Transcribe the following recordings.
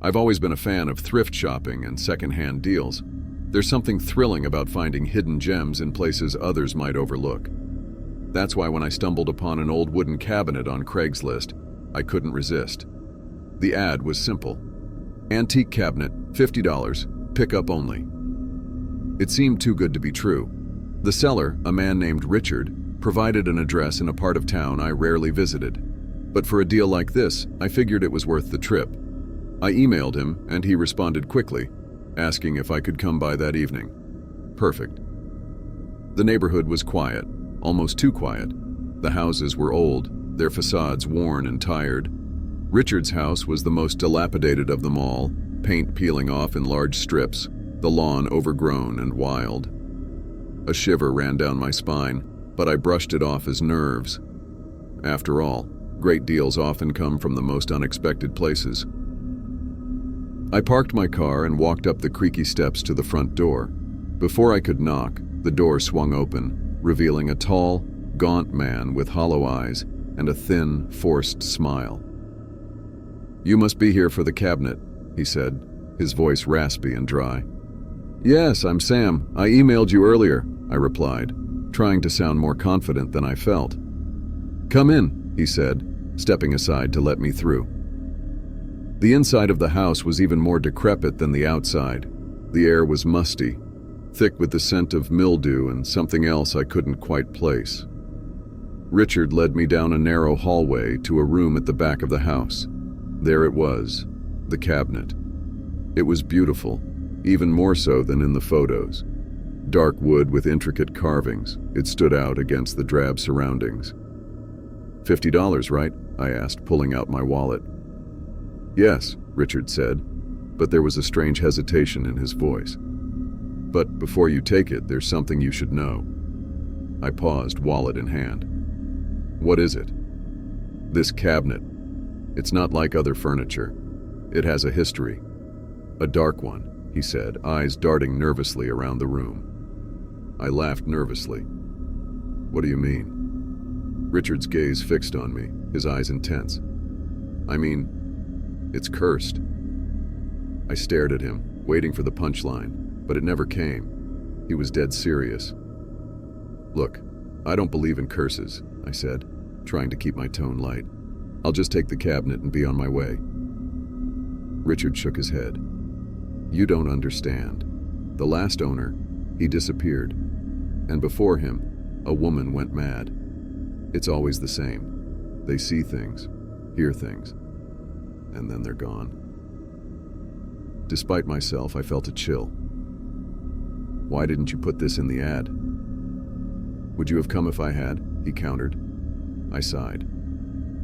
I've always been a fan of thrift shopping and second-hand deals. There's something thrilling about finding hidden gems in places others might overlook. That's why when I stumbled upon an old wooden cabinet on Craigslist, I couldn't resist. The ad was simple. Antique cabinet, $50, pickup only. It seemed too good to be true. The seller, a man named Richard, provided an address in a part of town I rarely visited. But for a deal like this, I figured it was worth the trip. I emailed him, and he responded quickly, asking if I could come by that evening. Perfect. The neighborhood was quiet, almost too quiet. The houses were old, their facades worn and tired. Richard's house was the most dilapidated of them all, paint peeling off in large strips, the lawn overgrown and wild. A shiver ran down my spine, but I brushed it off as nerves. After all, great deals often come from the most unexpected places. I parked my car and walked up the creaky steps to the front door. Before I could knock, the door swung open, revealing a tall, gaunt man with hollow eyes and a thin, forced smile. "You must be here for the cabinet," he said, his voice raspy and dry. "Yes, I'm Sam. I emailed you earlier," I replied, trying to sound more confident than I felt. "Come in," he said, stepping aside to let me through. The inside of the house was even more decrepit than the outside. The air was musty, thick with the scent of mildew and something else I couldn't quite place. Richard led me down a narrow hallway to a room at the back of the house. There it was, the cabinet. It was beautiful, even more so than in the photos. Dark wood with intricate carvings, it stood out against the drab surroundings. $50, right? I asked, pulling out my wallet. "Yes," Richard said, but there was a strange hesitation in his voice. "But before you take it, there's something you should know." I paused, wallet in hand. "What is it?" "This cabinet. It's not like other furniture. It has a history. A dark one," he said, eyes darting nervously around the room. I laughed nervously. "What do you mean?" Richard's gaze fixed on me, his eyes intense. "I mean, it's cursed." I stared at him, waiting for the punchline, but it never came. He was dead serious. "Look, I don't believe in curses," I said, trying to keep my tone light. "I'll just take the cabinet and be on my way." Richard shook his head. "You don't understand. The last owner, he disappeared. And before him, a woman went mad. It's always the same. They see things, hear things, and then they're gone." Despite myself, I felt a chill. "Why didn't you put this in the ad?" "Would you have come if I had?" he countered. I sighed.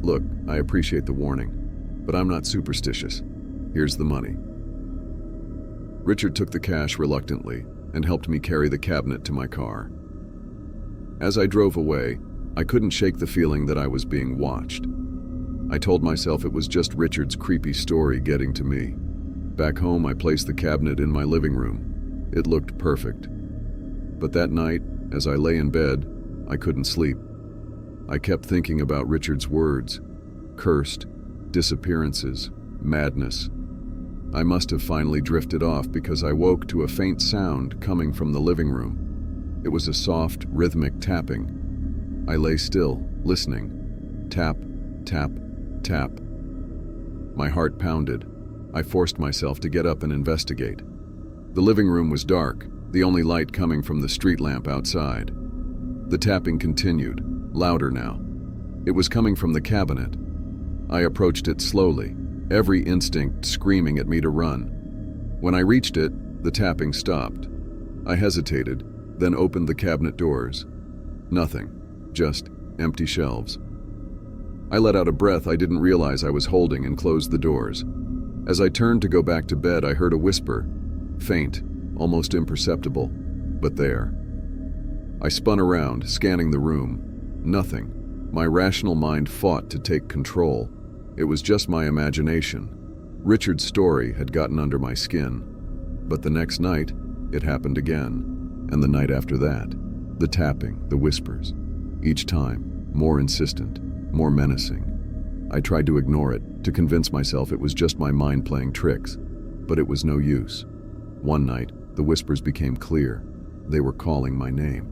"Look, I appreciate the warning, but I'm not superstitious. Here's the money." Richard took the cash reluctantly and helped me carry the cabinet to my car. As I drove away, I couldn't shake the feeling that I was being watched. I told myself it was just Richard's creepy story getting to me. Back home, I placed the cabinet in my living room. It looked perfect. But that night, as I lay in bed, I couldn't sleep. I kept thinking about Richard's words. Cursed, disappearances, madness. I must have finally drifted off because I woke to a faint sound coming from the living room. It was a soft, rhythmic tapping. I lay still, listening. Tap, tap, tap. My heart pounded. I forced myself to get up and investigate. The living room was dark, the only light coming from the street lamp outside. The tapping continued, louder now. It was coming from the cabinet. I approached it slowly, every instinct screaming at me to run. When I reached it, the tapping stopped. I hesitated, then opened the cabinet doors. Nothing, just empty shelves. I let out a breath I didn't realize I was holding and closed the doors. As I turned to go back to bed, I heard a whisper, faint, almost imperceptible, but there. I spun around, scanning the room. Nothing. My rational mind fought to take control. It was just my imagination. Richard's story had gotten under my skin. But the next night, it happened again. And the night after that. The tapping, the whispers. Each time, more insistent, more menacing. I tried to ignore it, to convince myself it was just my mind playing tricks, but it was no use. One night, the whispers became clear. They were calling my name.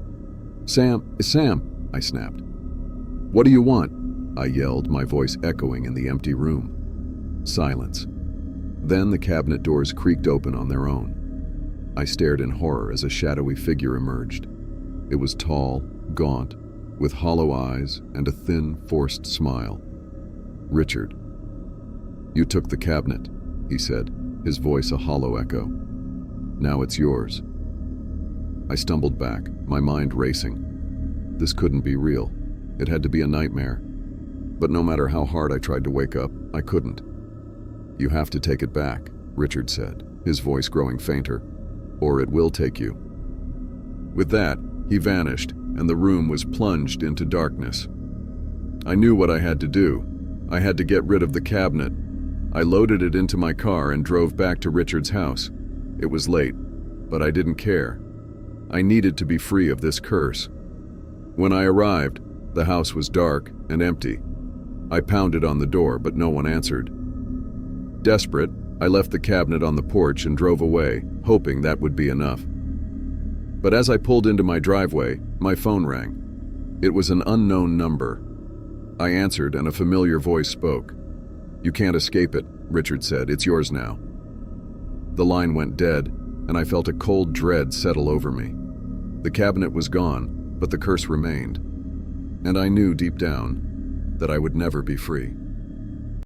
"Sam, Sam," I snapped. "What do you want?" I yelled, my voice echoing in the empty room. Silence. Then the cabinet doors creaked open on their own. I stared in horror as a shadowy figure emerged. It was tall, gaunt, with hollow eyes and a thin, forced smile. "Richard." "You took the cabinet," he said, his voice a hollow echo. "Now it's yours." I stumbled back, my mind racing. This couldn't be real. It had to be a nightmare. But no matter how hard I tried to wake up, I couldn't. "You have to take it back," Richard said, his voice growing fainter, "or it will take you." With that, he vanished, and the room was plunged into darkness. I knew what I had to do. I had to get rid of the cabinet. I loaded it into my car and drove back to Richard's house. It was late, but I didn't care. I needed to be free of this curse. When I arrived, the house was dark and empty. I pounded on the door, but no one answered. Desperate, I left the cabinet on the porch and drove away, hoping that would be enough. But as I pulled into my driveway, my phone rang. It was an unknown number. I answered, and a familiar voice spoke. "You can't escape it," Richard said. "It's yours now." The line went dead, and I felt a cold dread settle over me. The cabinet was gone, but the curse remained. And I knew deep down that I would never be free.